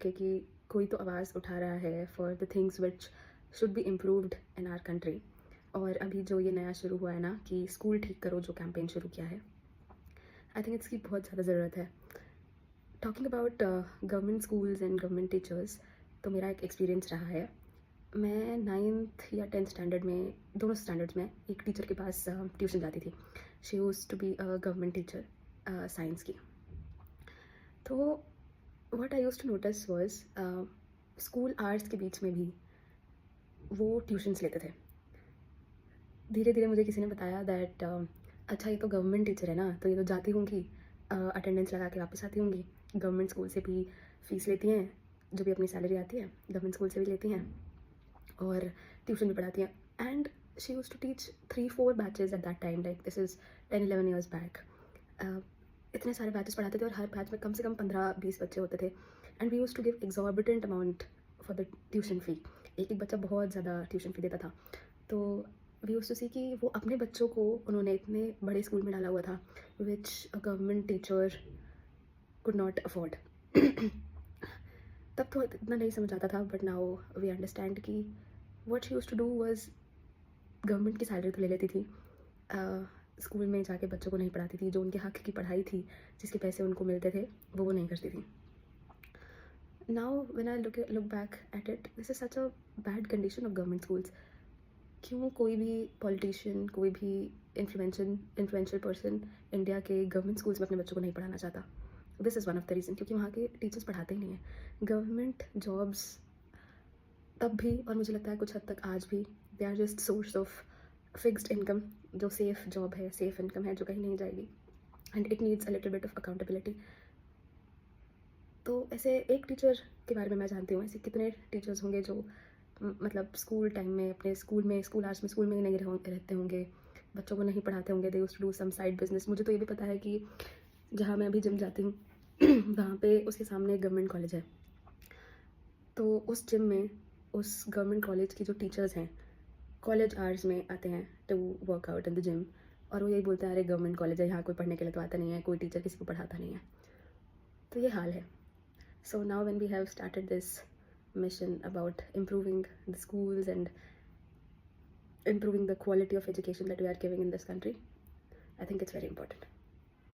कि कोई तो आवाज़ उठा रहा है for the things which should be improved in our country. और अभी जो ये नया शुरू हुआ है ना कि स्कूल ठीक करो, जो कैंपेन शुरू किया है, आई थिंक इसकी बहुत ज़्यादा ज़रूरत है। Talking about government schools and government teachers, तो मेरा एक एक्सपीरियंस रहा है। मैं 9th या 10th स्टैंडर्ड में, दोनों स्टैंडर्ड्स में एक टीचर के पास ट्यूशन जाती थी। She used to be a government teacher science की। तो what I used to notice was school hours के बीच में भी वो ट्यूशन्स लेते थे। धीरे धीरे मुझे किसी ने बताया दैट अच्छा, ये तो गवर्नमेंट टीचर है ना, तो ये तो जाती होंगी, अटेंडेंस लगा के वापस आती होंगी, गवर्नमेंट स्कूल से भी फीस लेती हैं, जो भी अपनी सैलरी आती है गवर्नमेंट स्कूल से भी लेती हैं, और ट्यूशन भी पढ़ाती हैं। And she used to teach 3-4 batches at that time, like this is 10-11 years back. इतने सारे बैचेस पढ़ाते थे और हर बैच में कम से कम 15-20 बच्चे होते थे। And we used to give exorbitant amount for the tuition fee. एक एक बच्चा बहुत ज़्यादा ट्यूशन फ़ी देता था। तो वी यूज्ड टू सी कि वो अपने बच्चों को उन्होंने इतने बड़े स्कूल में डाला हुआ था which a government teacher could not afford. तब तो इतना नहीं समझ आता था, बट नाउ वी अंडरस्टैंड कि what she used to do was, government की सैलरी तो ले लेती थी, स्कूल में जाके बच्चों को नहीं पढ़ाती थी, जो उनके हक़ की पढ़ाई थी, जिसके पैसे उनको मिलते थे, वो नहीं करती थी। Now when I look back at it, this is such a bad condition of government schools. क्यों कोई भी पॉलिटिशियन, कोई भी इन्फ्लुएंशियल पर्सन इंडिया के गवर्नमेंट स्कूल्स में अपने बच्चों को नहीं पढ़ाना चाहता? This is one of the reason, क्योंकि वहाँ के टीचर्स पढ़ाते ही नहीं हैं। गवर्नमेंट जॉब्स तब भी, और मुझे लगता है कुछ हद तक आज भी, they are just source of fixed income, जो सेफ जॉब है, सेफ इनकम है, जो कहीं नहीं जाएगी। And it needs a little bit of accountability. तो ऐसे एक टीचर के बारे में मैं जानती हूँ, ऐसे कितने टीचर्स होंगे जो मतलब स्कूल टाइम में, अपने स्कूल में, स्कूल आवर्स में स्कूल में ही नहीं रहते होंगे, बच्चों को नहीं पढ़ाते होंगे, they used to do some side business. मुझे तो ये भी पता है कि जहाँ मैं अभी जिम जाती हूँ वहाँ पे उसके सामने एक गवर्नमेंट कॉलेज है। तो उस जिम में, उस गवर्नमेंट कॉलेज की जो टीचर्स हैं, कॉलेज आवर्स में आते हैं to work out in the gym, और वो यही बोलते हैं, अरे गवर्नमेंट कॉलेज है, यहाँ कोई पढ़ने के लिए तो आता नहीं है, कोई टीचर किसी को पढ़ाता नहीं है। तो ये हाल है। So now when we have started this mission about improving the schools and improving the quality of education that we are giving in this country, I think it's very important.